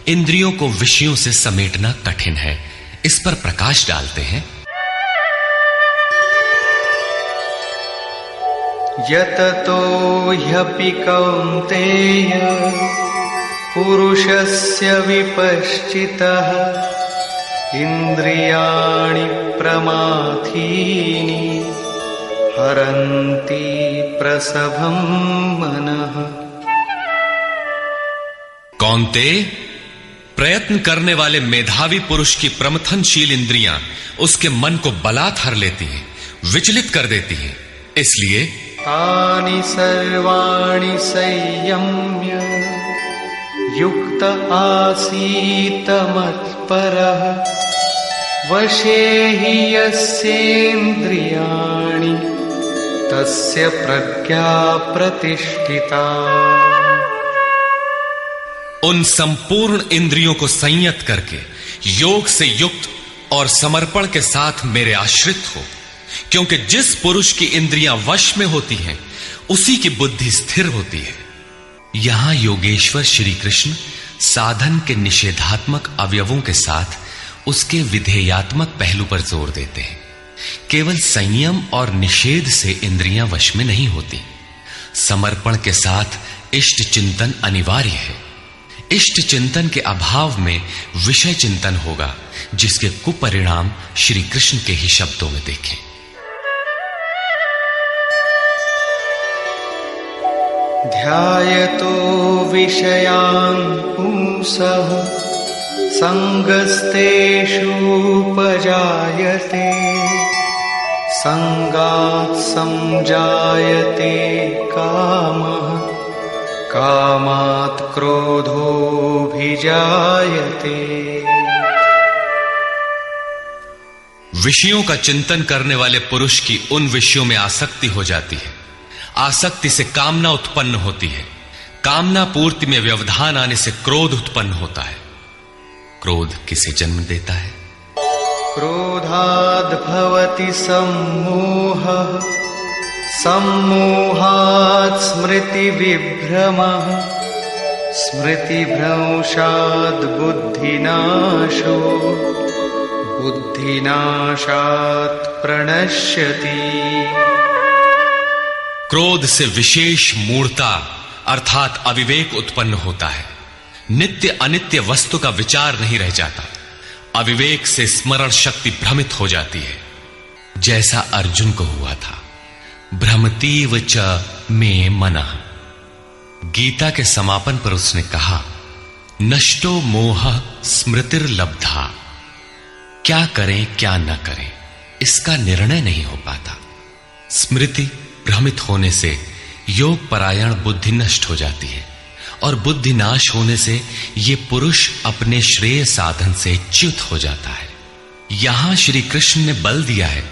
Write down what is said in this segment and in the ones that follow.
इंद्रियों को विषयों से समेटना कठिन है, इस पर प्रकाश डालते हैं। यततो ह्यपि कौन्तेय पुरुषस्य विपश्चितः इंद्रियाणि प्रमाथीनि हरन्ति प्रसभं मनः। कौन्तेय, प्रयत्न करने वाले मेधावी पुरुष की प्रमथनशील इंद्रियां उसके मन को बलात् हर लेती हैं, विचलित कर देती हैं। इसलिए तानि सर्वाणि संयम्य युक्त आसीत मत्परः वशे हि यस्येन्द्रियाणि तस्य प्रज्ञा प्रतिष्ठिता। उन संपूर्ण इंद्रियों को संयत करके योग से युक्त और समर्पण के साथ मेरे आश्रित हो, क्योंकि जिस पुरुष की इंद्रियां वश में होती हैं उसी की बुद्धि स्थिर होती है। यहां योगेश्वर श्री कृष्ण साधन के निषेधात्मक अवयवों के साथ उसके विधेयात्मक पहलू पर जोर देते हैं। केवल संयम और निषेध से इंद्रियां वश में नहीं होती, समर्पण के साथ इष्ट चिंतन अनिवार्य है। इष्ट चिंतन के अभाव में विषय चिंतन होगा, जिसके कुपरिणाम श्री कृष्ण के ही शब्दों में देखें। ध्यायतो विषयान् पुंसः संगस्तेषूपजायते संगात् संजायते कामः कामात् क्रोधोऽभिजायते। विषयों का चिंतन करने वाले पुरुष की उन विषयों में आसक्ति हो जाती है। आसक्ति से कामना उत्पन्न होती है। कामना पूर्ति में व्यवधान आने से क्रोध उत्पन्न होता है। क्रोध किसे जन्म देता है? क्रोधाद् भवति सम्मोहः सम्मोहात् स्मृति विभ्रमः स्मृतिभ्रंशात् बुद्धिनाशो बुद्धिनाशात् प्रणश्यति। क्रोध से विशेष मूढ़ता अर्थात अविवेक उत्पन्न होता है। नित्य अनित्य वस्तु का विचार नहीं रह जाता। अविवेक से स्मरण शक्ति भ्रमित हो जाती है, जैसा अर्जुन को हुआ था। भ्रमतीव च मे मनः। गीता के समापन पर उसने कहा, नष्टो मोह स्मृतिर्लब्धा। क्या करें क्या न करें इसका निर्णय नहीं हो पाता। स्मृति भ्रमित होने से योग परायण बुद्धि नष्ट हो जाती है, और बुद्धि नाश होने से ये पुरुष अपने श्रेय साधन से च्युत हो जाता है। यहां श्री कृष्ण ने बल दिया है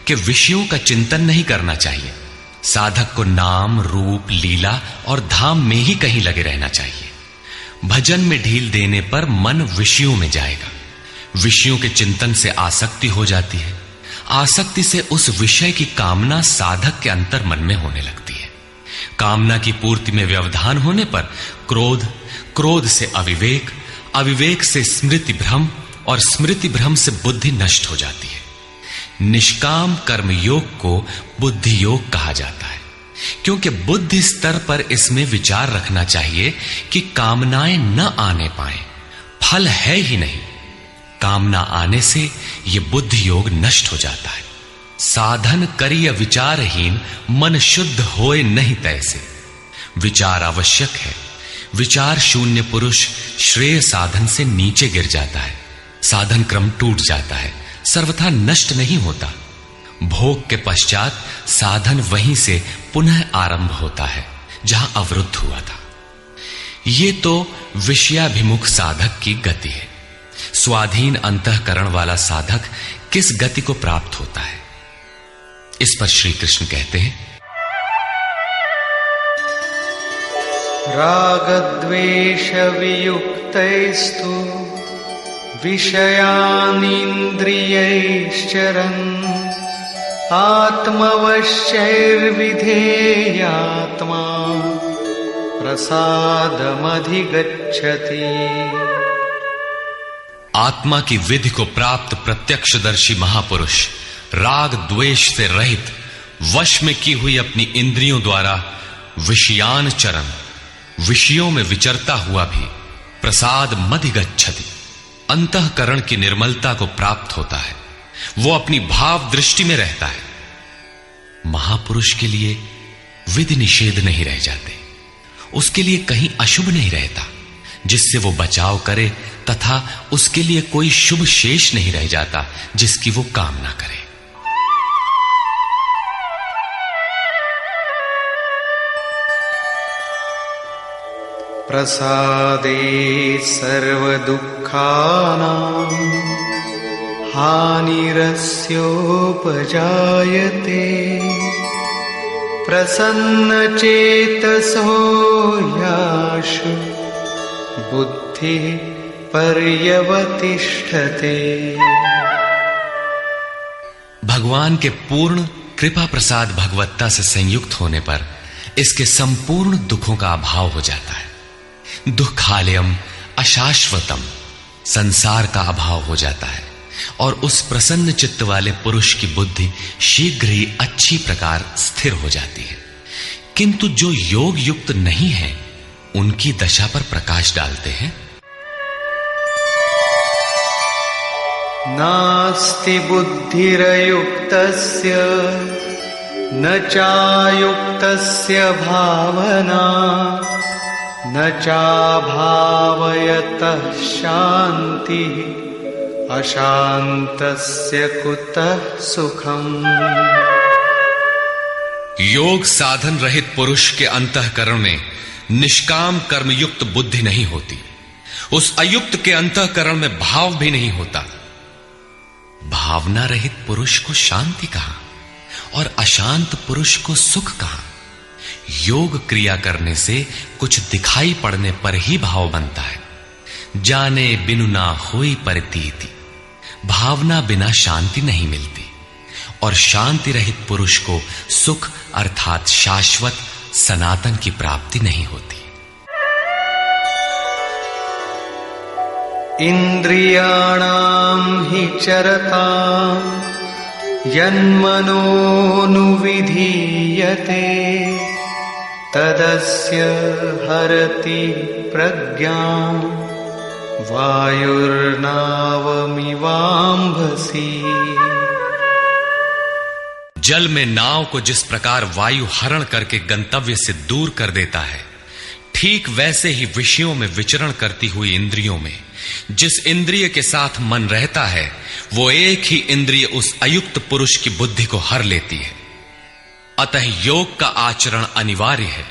कि विषयों का चिंतन नहीं करना चाहिए। साधक को नाम, रूप, लीला और धाम में ही कहीं लगे रहना चाहिए। भजन में ढील देने पर मन विषयों में जाएगा। विषयों के चिंतन से आसक्ति हो जाती है। आसक्ति से उस विषय की कामना साधक के अंतर मन में होने लगती है। कामना की पूर्ति में व्यवधान होने पर क्रोध, क्रोध से अविवेक, अविवेक से स्मृति भ्रम और स्मृति भ्रम से बुद्धि नष्ट हो जाती है। निष्काम कर्म योग को बुद्धि योग कहा जाता है, क्योंकि बुद्धि स्तर पर इसमें विचार रखना चाहिए कि कामनाएं न आने पाए। फल है ही नहीं। कामना आने से यह बुद्धि योग नष्ट हो जाता है। साधन करिय विचारहीन मन शुद्ध होए नहीं तैसे। विचार आवश्यक है। विचार शून्य पुरुष श्रेय साधन से नीचे गिर जाता है। साधन क्रम टूट जाता है, सर्वथा नष्ट नहीं होता। भोग के पश्चात साधन वहीं से पुनः आरंभ होता है जहां अवरुद्ध हुआ था। ये तो विषयाभिमुख साधक की गति है। स्वाधीन अंतःकरण वाला साधक किस गति को प्राप्त होता है? इस पर श्री कृष्ण कहते हैं, रागद्वेष वियुक्तैस्तु विषयानिन्द्रियैश्चरन् आत्मवश्यैर्विधेयात्मा प्रसादमधिगच्छति। आत्मा की विधि को प्राप्त प्रत्यक्षदर्शी महापुरुष राग द्वेष से रहित वश में की हुई अपनी इंद्रियों द्वारा विषयान चरण विषयों में विचरता हुआ भी प्रसाद मधिगच्छति अंतःकरण की निर्मलता को प्राप्त होता है। वो अपनी भाव दृष्टि में रहता है। महापुरुष के लिए विधि निषेध नहीं रह जाते, उसके लिए कहीं अशुभ नहीं रहता जिससे वो बचाव करे, तथा उसके लिए कोई शुभ शेष नहीं रह जाता जिसकी वो कामना करे। प्रसादे सर्वदुःखानां हानिरस्योपजायते प्रसन्नचेतसो याशु बुद्धिः पर्यवतिष्ठते। भगवान के पूर्ण कृपा प्रसाद भगवत्ता से संयुक्त होने पर इसके संपूर्ण दुखों का अभाव हो जाता है। दुखालयम अशाश्वतम संसार का अभाव हो जाता है और उस प्रसन्न चित्त वाले पुरुष की बुद्धि शीघ्र ही अच्छी प्रकार स्थिर हो जाती है। किंतु जो योग युक्त नहीं है उनकी दशा पर प्रकाश डालते हैं। नास्ति बुद्धिरयुक्तस्य न चायुक्तस्य भावना न चाभावयतः शान्तिः अशान्तस्य कुतः सुखम्। योग साधन रहित पुरुष के अंतःकरण में निष्काम कर्मयुक्त बुद्धि नहीं होती। उस अयुक्त के अंतःकरण में भाव भी नहीं होता। भावना रहित पुरुष को शांति कहां और अशांत पुरुष को सुख कहां। योग क्रिया करने से कुछ दिखाई पड़ने पर ही भाव बनता है। जाने बिनु ना होई प्रतीति, भावना बिना शांति नहीं मिलती और शांति रहित पुरुष को सुख अर्थात शाश्वत सनातन की प्राप्ति नहीं होती। इंद्रियाणां हि चरतां यन्मनोनुविधीयते तदस्य हरति प्रज्ञां वायुर्नावमिवाम्भसि। जल में नाव को जिस प्रकार वायु हरण करके गंतव्य से दूर कर देता है, ठीक वैसे ही विषयों में विचरण करती हुई इंद्रियों में जिस इंद्रिय के साथ मन रहता है, वो एक ही इंद्रिय उस अयुक्त पुरुष की बुद्धि को हर लेती है। अतः योग का आचरण अनिवार्य है।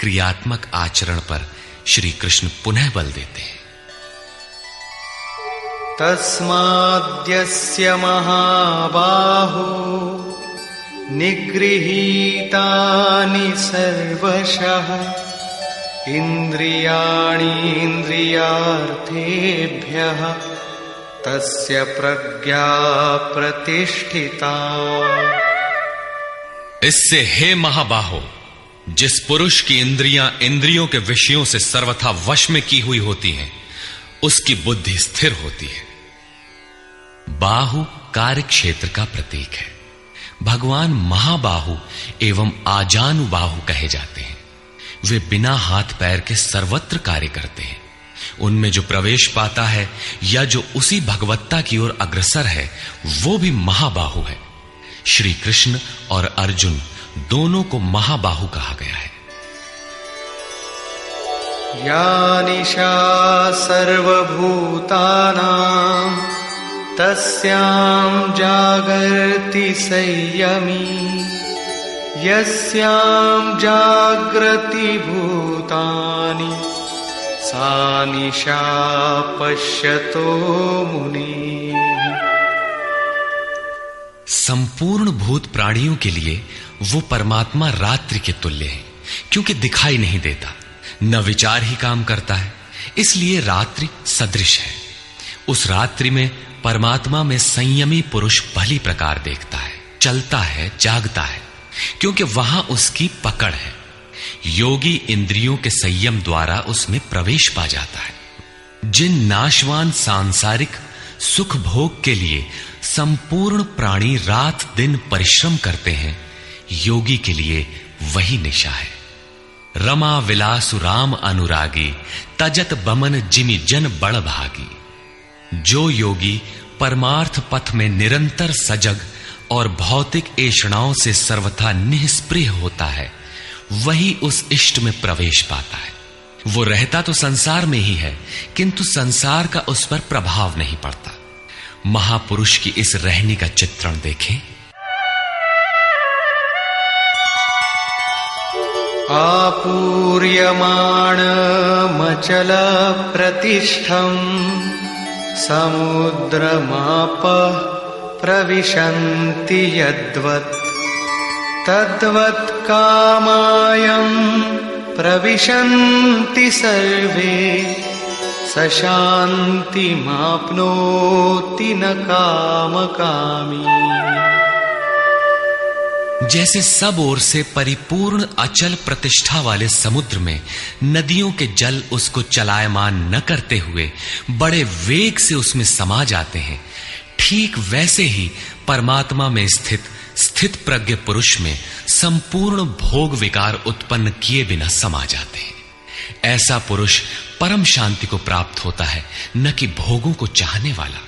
क्रियात्मक आचरण पर श्री कृष्ण पुनः बल देते हैं। तस्माद्यस्य महाबाहो निगृहीतानि सर्वशः इंद्रियाणीन्द्रियार्थेभ्यः तस्य प्रज्ञा प्रतिष्ठिता। इससे हे महाबाहो, जिस पुरुष की इंद्रियां इंद्रियों के विषयों से सर्वथा वश में की हुई होती हैं, उसकी बुद्धि स्थिर होती है। बाहु कार्य क्षेत्र का प्रतीक है। भगवान महाबाहु एवं आजानुबाहु कहे जाते हैं। वे बिना हाथ पैर के सर्वत्र कार्य करते हैं। उनमें जो प्रवेश पाता है या जो उसी भगवत्ता की ओर अग्रसर है, वो भी महाबाहु है। श्री कृष्ण और अर्जुन दोनों को महाबाहु कहा गया है। या निशा सर्वभूतानां तस्यां जागर्ति संयमी यस्यां जागृति भूतानि सा निशा पश्यतो मुनि। संपूर्ण भूत प्राणियों के लिए वो परमात्मा रात्रि के तुल्य है, क्योंकि दिखाई नहीं देता, न विचार ही काम करता है, इसलिए रात्रि सदृश है। उस रात्रि में परमात्मा में संयमी पुरुष भली प्रकार देखता है, चलता है, जागता है, क्योंकि वहां उसकी पकड़ है। योगी इंद्रियों के संयम द्वारा उसमें प्रवेश पा जाता है। जिन नाशवान सांसारिक सुख भोग के लिए संपूर्ण प्राणी रात दिन परिश्रम करते हैं, योगी के लिए वही निशा है। रमा विलासु राम अनुरागी, तजत बमन जिमि जन बड़ भागी। जो योगी परमार्थ पथ में निरंतर सजग और भौतिक ऐषणाओं से सर्वथा निस्पृह होता है, वही उस इष्ट में प्रवेश पाता है। वो रहता तो संसार में ही है, किंतु संसार का उस पर प्रभाव नहीं पड़ता। महापुरुष की इस रहनी का चित्रण देखें। आपूर्यमाणमचल प्रतिष्ठम् समुद्रमापः प्रविशन्ति यद्वत् तद्वत् कामायं प्रविशन्ति सर्वे स शान्तिमाप्नोति न कामकामी। जैसे सब ओर से परिपूर्ण अचल प्रतिष्ठा वाले समुद्र में नदियों के जल उसको चलायमान न करते हुए बड़े वेग से उसमें समा जाते हैं, ठीक वैसे ही परमात्मा में स्थित प्रज्ञ पुरुष में संपूर्ण भोग विकार उत्पन्न किए बिना समा जाते हैं। ऐसा पुरुष परम शांति को प्राप्त होता है, न कि भोगों को चाहने वाला।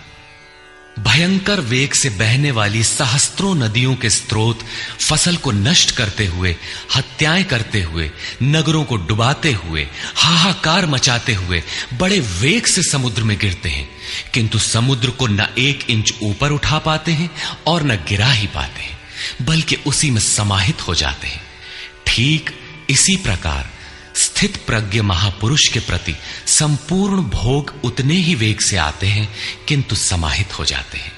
भयंकर वेग से बहने वाली सहस्त्रों नदियों के स्रोत फसल को नष्ट करते हुए, हत्याएं करते हुए, नगरों को डुबाते हुए, हाहाकार मचाते हुए बड़े वेग से समुद्र में गिरते हैं, किंतु समुद्र को न 1 इंच ऊपर उठा पाते हैं और न गिरा ही पाते हैं, बल्कि उसी में समाहित हो जाते हैं। ठीक इसी प्रकार स्थित प्रज्ञ महापुरुष के प्रति संपूर्ण भोग उतने ही वेग से आते हैं, किंतु समाहित हो जाते हैं।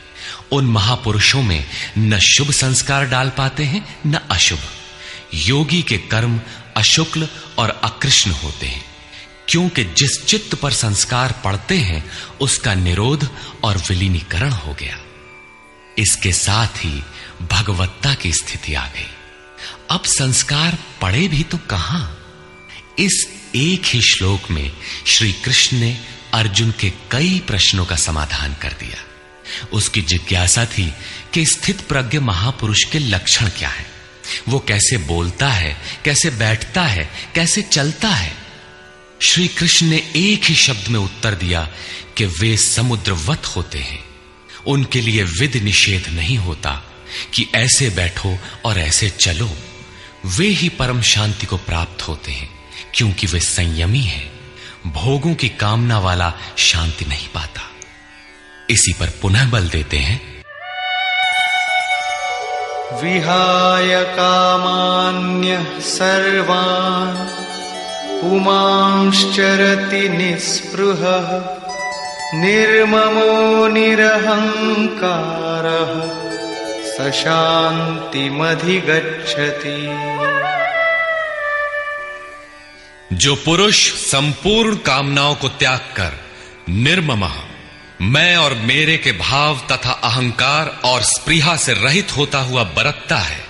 उन महापुरुषों में न शुभ संस्कार डाल पाते हैं, न अशुभ। योगी के कर्म अशुक्ल और अकृष्ण होते हैं, क्योंकि जिस चित्त पर संस्कार पड़ते हैं उसका निरोध और विलीनीकरण हो गया। इसके साथ ही भगवत्ता की स्थिति आ गई। अब संस्कार पड़े भी तो कहां? इस एक ही श्लोक में श्री कृष्ण ने अर्जुन के कई प्रश्नों का समाधान कर दिया। उसकी जिज्ञासा थी कि स्थित प्रज्ञ महापुरुष के लक्षण क्या हैं, वो कैसे बोलता है, कैसे बैठता है, कैसे चलता है। श्री कृष्ण ने एक ही शब्द में उत्तर दिया कि वे समुद्रवत होते हैं। उनके लिए विधि निषेध नहीं होता कि ऐसे बैठो और ऐसे चलो। वे ही परम शांति को प्राप्त होते हैं, क्योंकि वे संयमी हैं। भोगों की कामना वाला शांति नहीं पाता। इसी पर पुनः बल देते हैं। विहाय कामान्यः सर्वान् पुमांश्चरति निःस्पृहः निर्ममो निरहंकारः स शान्तिमधिगच्छति। जो पुरुष संपूर्ण कामनाओं को त्याग कर निर्ममः, मैं और मेरे के भाव तथा अहंकार और स्पृहा से रहित होता हुआ बरतता है,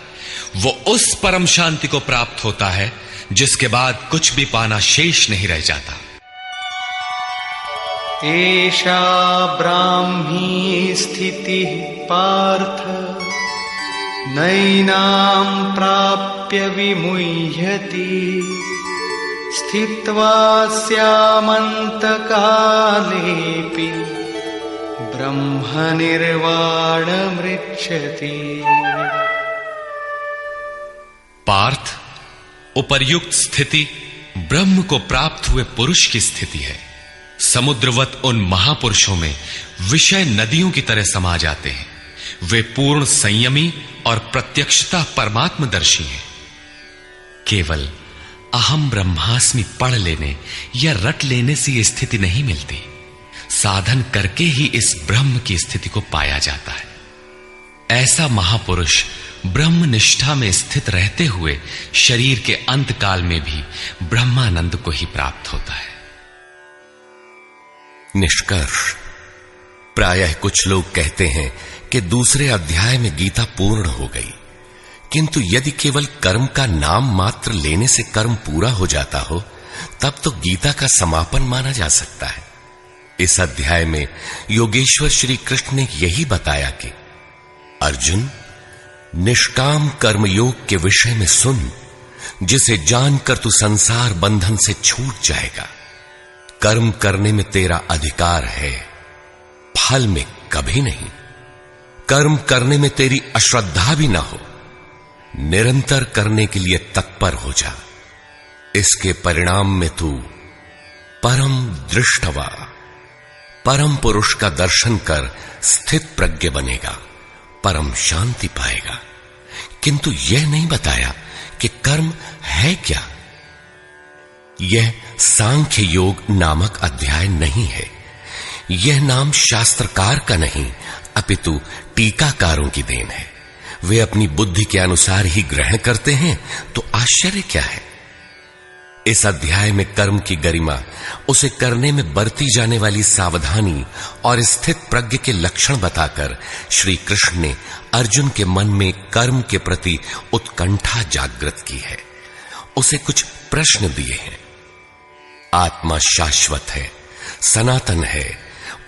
वो उस परम शांति को प्राप्त होता है जिसके बाद कुछ भी पाना शेष नहीं रह जाता। एषा ब्राह्मी स्थितिः पार्थ नैनां प्राप्य विमुह्यति स्थित्वा स्यामन्तकालेऽपि ब्रह्मनिर्वाणमृच्छति। पार्थ, उपर्युक्त स्थिति ब्रह्म को प्राप्त हुए पुरुष की स्थिति है। समुद्रवत उन महापुरुषों में विषय नदियों की तरह समा जाते हैं। वे पूर्ण संयमी और प्रत्यक्षता परमात्मदर्शी हैं। केवल अहम ब्रह्मास्मि पढ़ लेने या रट लेने से यह स्थिति नहीं मिलती। साधन करके ही इस ब्रह्म की स्थिति को पाया जाता है। ऐसा महापुरुष ब्रह्म निष्ठा में स्थित रहते हुए शरीर के अंत काल में भी ब्रह्मानंद को ही प्राप्त होता है। निष्कर्ष, प्रायः कुछ लोग कहते हैं कि दूसरे अध्याय में गीता पूर्ण हो गई, किंतु यदि केवल कर्म का नाम मात्र लेने से कर्म पूरा हो जाता हो, तब तो गीता का समापन माना जा सकता है। इस अध्याय में योगेश्वर श्री कृष्ण ने यही बताया कि अर्जुन, निष्काम कर्मयोग के विषय में सुन, जिसे जानकर तू संसार बंधन से छूट जाएगा। कर्म करने में तेरा अधिकार है, फल में कभी नहीं। कर्म करने में तेरी अश्रद्धा भी ना हो, निरंतर करने के लिए तत्पर हो जा। इसके परिणाम में तू परम दृष्टवा, परम पुरुष का दर्शन कर स्थित प्रज्ञ बनेगा, परम शांति पाएगा। किंतु यह नहीं बताया कि कर्म है क्या। यह सांख्य योग नामक अध्याय नहीं है। यह नाम शास्त्रकार का नहीं, अपितु टीकाकारों की देन है। वे अपनी बुद्धि के अनुसार ही ग्रहण करते हैं, तो आश्चर्य क्या है। इस अध्याय में कर्म की गरिमा, उसे करने में बरती जाने वाली सावधानी और स्थित प्रज्ञ के लक्षण बताकर श्री कृष्ण ने अर्जुन के मन में कर्म के प्रति उत्कंठा जागृत की है। उसे कुछ प्रश्न दिए हैं। आत्मा शाश्वत है, सनातन है,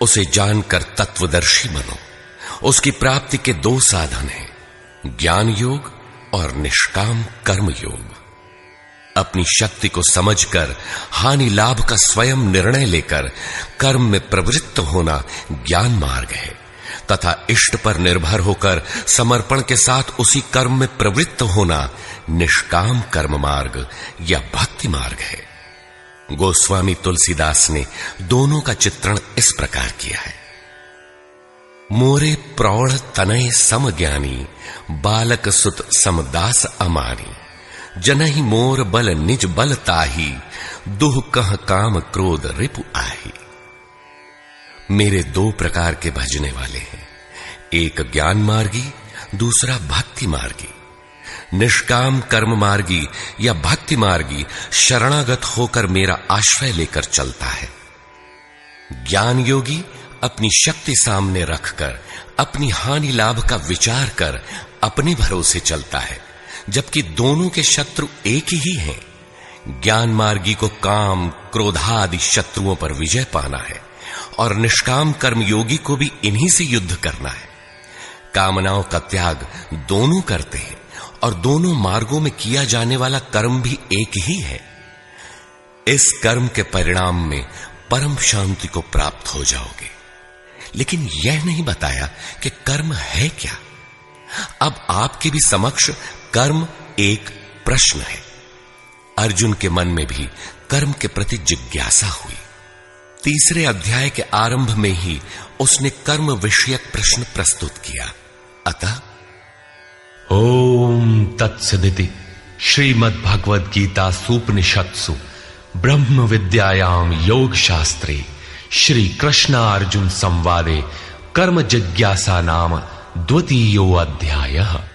उसे जानकर तत्वदर्शी बनो। उसकी प्राप्ति के दो साधन हैं, ज्ञान योग और निष्काम कर्म योग। अपनी शक्ति को समझकर हानि लाभ का स्वयं निर्णय लेकर कर्म में प्रवृत्त होना ज्ञान मार्ग है, तथा इष्ट पर निर्भर होकर समर्पण के साथ उसी कर्म में प्रवृत्त होना निष्काम कर्म मार्ग या भक्ति मार्ग है। गोस्वामी तुलसीदास ने दोनों का चित्रण इस प्रकार किया है। मोरे प्रौढ़ तनय सम ज्ञानी, बालक सुत समदास अमानी। जनहि मोर बल निज बल ताही, दुह कह काम क्रोध रिपु आही। मेरे दो प्रकार के भजने वाले हैं, एक ज्ञान मार्गी, दूसरा भक्ति मार्गी। निष्काम कर्म मार्गी या भक्ति मार्गी शरणागत होकर मेरा आश्रय लेकर चलता है। ज्ञान योगी अपनी शक्ति सामने रखकर अपनी हानि लाभ का विचार कर अपने भरोसे चलता है, जबकि दोनों के शत्रु एक ही हैं। ज्ञान मार्गी को काम क्रोधादि शत्रुओं पर विजय पाना है और निष्काम कर्म योगी को भी इन्हीं से युद्ध करना है। कामनाओं का त्याग दोनों करते हैं और दोनों मार्गों में किया जाने वाला कर्म भी एक ही है। इस कर्म के परिणाम में परम शांति को प्राप्त हो जाओगे। लेकिन यह नहीं बताया कि कर्म है क्या। अब आपके भी समक्ष कर्म एक प्रश्न है। अर्जुन के मन में भी कर्म के प्रति जिज्ञासा हुई। तीसरे अध्याय के आरंभ में ही उसने कर्म विषयक प्रश्न प्रस्तुत किया। अतः ओम तत्सदिति श्रीमद् भगवद गीता सूपनिषत्सु ब्रह्म विद्यायाम योग शास्त्रे श्री कृष्ण अर्जुन संवादे कर्म जिज्ञासा नाम द्वितीयो अध्यायः।